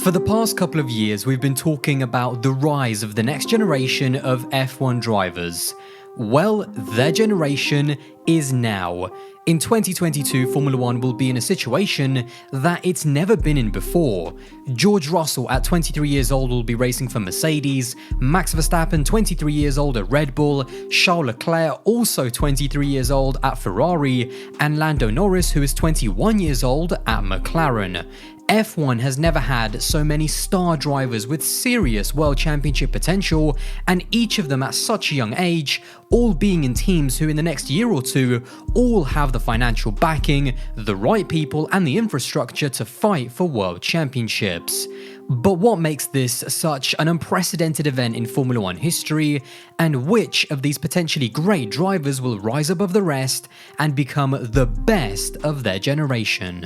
For the past couple of years, we've been talking about the rise of the next generation of F1 drivers. Well, their generation is now. In 2022, Formula One will be in a situation that it's never been in before. George Russell at 23 years old will be racing for Mercedes, Max Verstappen 23 years old at Red Bull, Charles Leclerc also 23 years old at Ferrari, and Lando Norris, who is 21 years old at McLaren. F1 has never had so many star drivers with serious World Championship potential, and each of them at such a young age, all being in teams who in the next year or two all have the financial backing, the right people and the infrastructure to fight for World Championships. But what makes this such an unprecedented event in Formula One history, and which of these potentially great drivers will rise above the rest and become the best of their generation?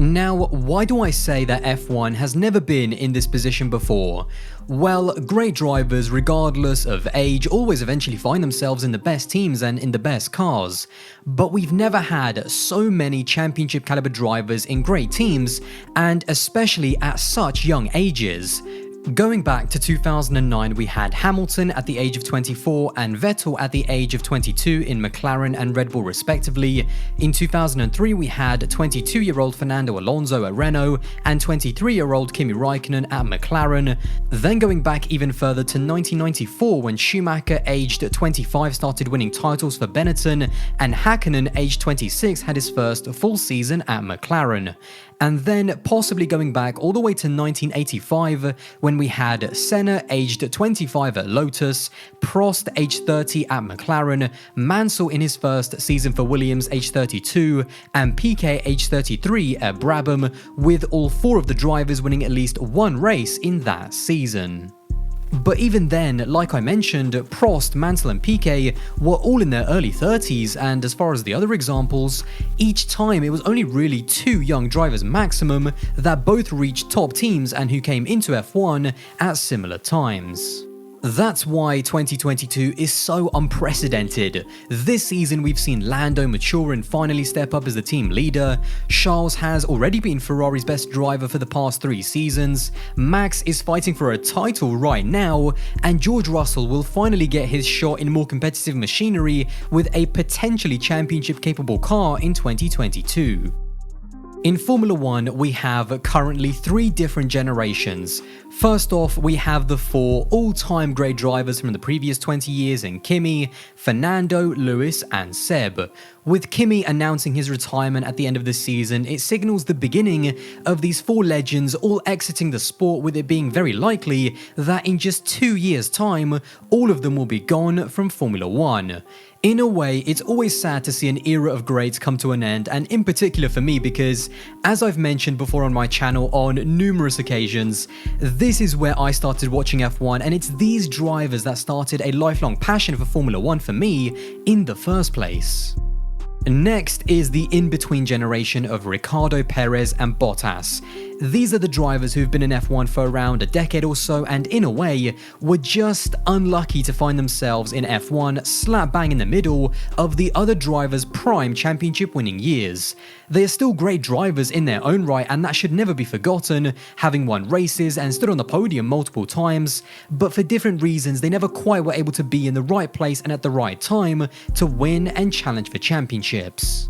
Now, why do I say that F1 has never been in this position before? Well, great drivers, regardless of age, always eventually find themselves in the best teams and in the best cars. But we've never had so many championship caliber drivers in great teams, and especially at such young ages. Going back to 2009, we had Hamilton at the age of 24 and Vettel at the age of 22 in McLaren and Red Bull respectively. In 2003, we had 22-year-old Fernando Alonso at Renault and 23-year-old Kimi Raikkonen at McLaren. Then going back even further to 1994, when Schumacher aged 25 started winning titles for Benetton, and Hakkinen aged 26 had his first full season at McLaren. And then possibly going back all the way to 1985, when we had Senna aged 25 at Lotus, Prost aged 30 at McLaren, Mansell in his first season for Williams aged 32, and Piquet aged 33 at Brabham, with all four of the drivers winning at least one race in that season. But even then, like I mentioned, Prost, Mansell and Piquet were all in their early 30s, and as far as the other examples, each time it was only really two young drivers maximum that both reached top teams and who came into F1 at similar times. That's why 2022 is so unprecedented. This season we've seen Lando mature and finally step up as the team leader, Charles has already been Ferrari's best driver for the past 3 seasons, Max is fighting for a title right now, and George Russell will finally get his shot in more competitive machinery with a potentially championship-capable car in 2022. In Formula One, we have currently 3 different generations. First off, we have the 4 all-time great drivers from the previous 20 years in Kimi, Fernando, Lewis and Seb. With Kimi announcing his retirement at the end of the season, it signals the beginning of these 4 legends all exiting the sport, with it being very likely that in just 2 years' time, all of them will be gone from Formula One. In a way, it's always sad to see an era of greats come to an end, and in particular for me because, as I've mentioned before on my channel on numerous occasions, this is where I started watching F1, and it's these drivers that started a lifelong passion for Formula One for me in the first place. Next is the in-between generation of Ricciardo, Perez and Bottas. These are the drivers who've been in F1 for around a decade or so, and in a way, were just unlucky to find themselves in F1 slap bang in the middle of the other drivers' prime championship winning years. They are still great drivers in their own right, and that should never be forgotten, having won races and stood on the podium multiple times, but for different reasons they never quite were able to be in the right place and at the right time to win and challenge for championships.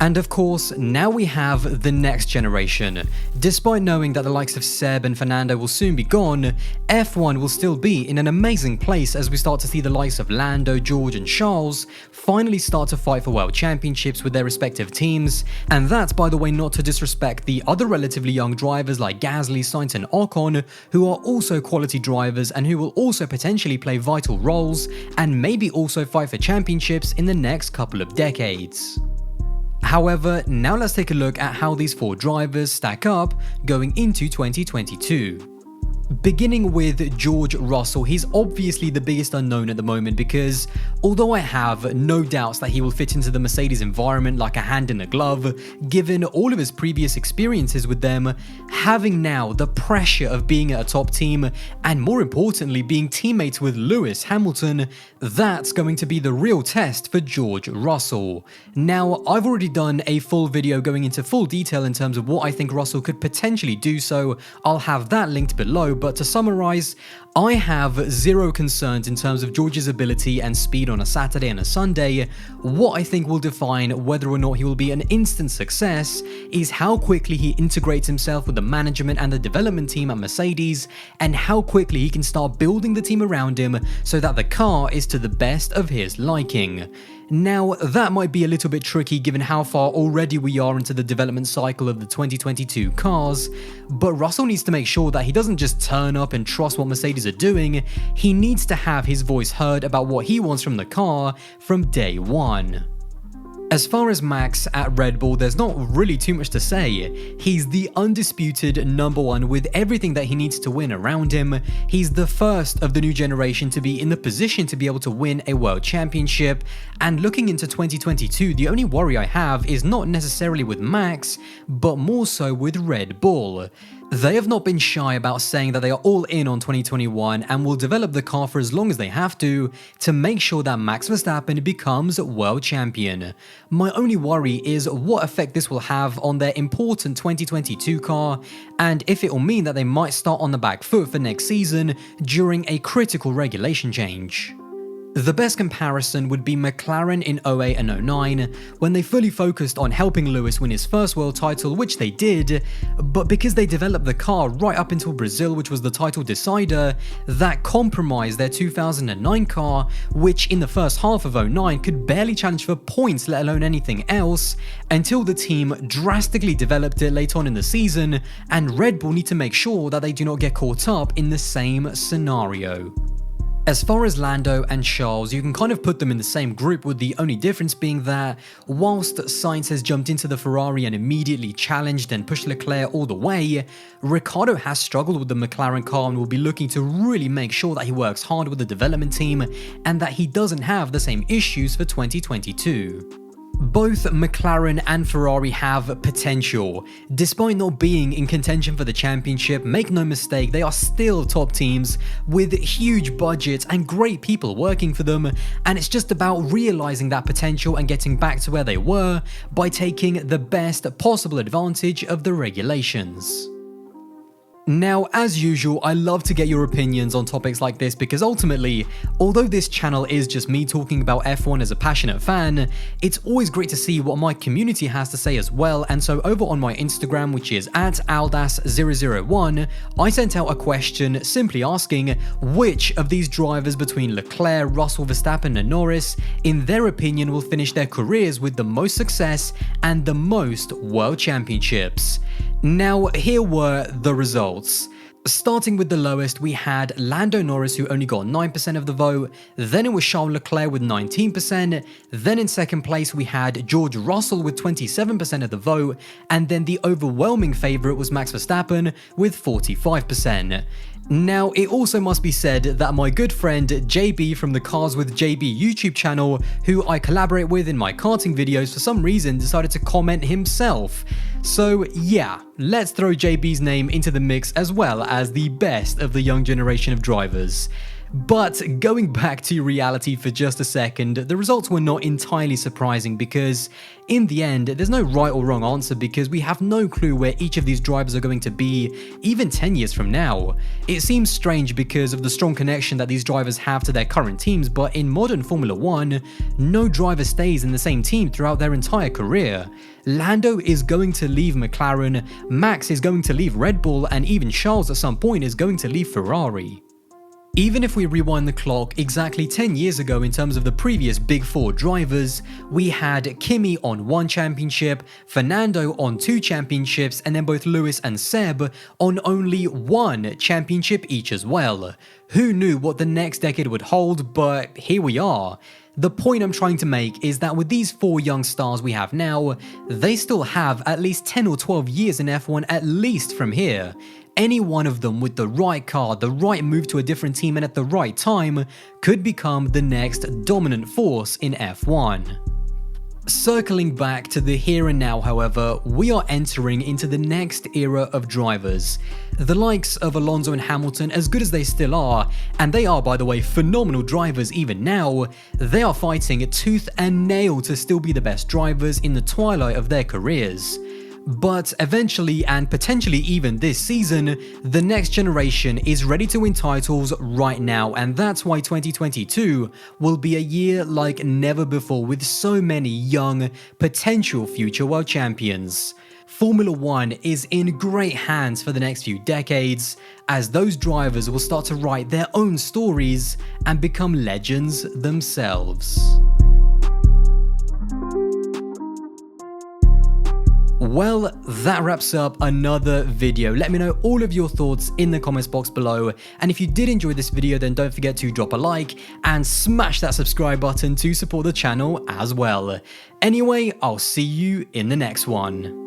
And of course, now we have the next generation. Despite knowing that the likes of Seb and Fernando will soon be gone, F1 will still be in an amazing place as we start to see the likes of Lando, George and Charles finally start to fight for world championships with their respective teams. And that's, by the way, not to disrespect the other relatively young drivers like Gasly, Sainz and Ocon, who are also quality drivers and who will also potentially play vital roles and maybe also fight for championships in the next couple of decades. However, now let's take a look at how these 4 drivers stack up going into 2022. Beginning with George Russell, he's obviously the biggest unknown at the moment because although I have no doubts that he will fit into the Mercedes environment like a hand in a glove, given all of his previous experiences with them, having now the pressure of being at a top team and more importantly being teammates with Lewis Hamilton, that's going to be the real test for George Russell. Now, I've already done a full video going into full detail in terms of what I think Russell could potentially do, so I'll have that linked below. But to summarize, I have zero concerns in terms of George's ability and speed on a Saturday and a Sunday. What I think will define whether or not he will be an instant success is how quickly he integrates himself with the management and the development team at Mercedes, and how quickly he can start building the team around him so that the car is to the best of his liking. Now, that might be a little bit tricky given how far already we are into the development cycle of the 2022 cars, but Russell needs to make sure that he doesn't just turn up and trust what Mercedes are doing. He needs to have his voice heard about what he wants from the car from day one. As far as Max at Red Bull, there's not really too much to say. He's the undisputed #1 with everything that he needs to win around him. He's the first of the new generation to be in the position to be able to win a world championship, and looking into 2022, the only worry I have is not necessarily with Max, but more so with Red Bull. They have not been shy about saying that they are all in on 2021 and will develop the car for as long as they have to make sure that Max Verstappen becomes world champion. My only worry is what effect this will have on their important 2022 car, and if it will mean that they might start on the back foot for next season during a critical regulation change. The best comparison would be McLaren in 08 and 09, when they fully focused on helping Lewis win his first world title, which they did, but because they developed the car right up until Brazil, which was the title decider, that compromised their 2009 car, which in the first half of 09 could barely challenge for points, let alone anything else, until the team drastically developed it late on in the season, and Red Bull need to make sure that they do not get caught up in the same scenario. As far as Lando and Charles, you can kind of put them in the same group, with the only difference being that whilst Sainz has jumped into the Ferrari and immediately challenged and pushed Leclerc all the way, Ricciardo has struggled with the McLaren car and will be looking to really make sure that he works hard with the development team and that he doesn't have the same issues for 2022. Both McLaren and Ferrari have potential. Despite not being in contention for the championship, make no mistake, they are still top teams with huge budgets and great people working for them, and it's just about realizing that potential and getting back to where they were by taking the best possible advantage of the regulations. Now, as usual, I love to get your opinions on topics like this because ultimately, although this channel is just me talking about F1 as a passionate fan, it's always great to see what my community has to say as well. And so over on my Instagram, which is at Aldas001, I sent out a question simply asking which of these drivers between Leclerc, Russell, Verstappen and Norris, in their opinion, will finish their careers with the most success and the most world championships. Now, here were the results. Starting with the lowest, we had Lando Norris, who only got 9% of the vote, then it was Charles Leclerc with 19%, then in second place we had George Russell with 27% of the vote, and then the overwhelming favourite was Max Verstappen with 45%. Now, it also must be said that my good friend JB from the Cars with JB YouTube channel, who I collaborate with in my karting videos, for some reason decided to comment himself. So yeah, let's throw JB's name into the mix as well as the best of the young generation of drivers. But going back to reality for just a second, the results were not entirely surprising because in the end, there's no right or wrong answer because we have no clue where each of these drivers are going to be even 10 years from now. It seems strange because of the strong connection that these drivers have to their current teams, but in modern Formula 1, no driver stays in the same team throughout their entire career. Lando is going to leave McLaren, Max is going to leave Red Bull, and even Charles at some point is going to leave Ferrari. Even if we rewind the clock exactly 10 years ago in terms of the previous Big Four drivers, we had Kimi on 1 championship, Fernando on 2 championships, and then both Lewis and Seb on only 1 championship each as well. Who knew what the next decade would hold, but here we are. The point I'm trying to make is that with these 4 young stars we have now, they still have at least 10 or 12 years in F1 at least from here. any one of them with the right car, the right move to a different team, and at the right time could become the next dominant force in F1. Circling back to the here and now, however, we are entering into the next era of drivers. The likes of Alonso and Hamilton, as good as they still are, and they are, by the way, phenomenal drivers even now, they are fighting tooth and nail to still be the best drivers in the twilight of their careers. But eventually, and potentially even this season, the next generation is ready to win titles right now, and that's why 2022 will be a year like never before with so many young, potential future world champions. Formula One is in great hands for the next few decades, as those drivers will start to write their own stories and become legends themselves. Well, that wraps up another video. Let me know all of your thoughts in the comments box below, and if you did enjoy this video, then don't forget to drop a like and smash that subscribe button to support the channel as well. Anyway, I'll see you in the next one.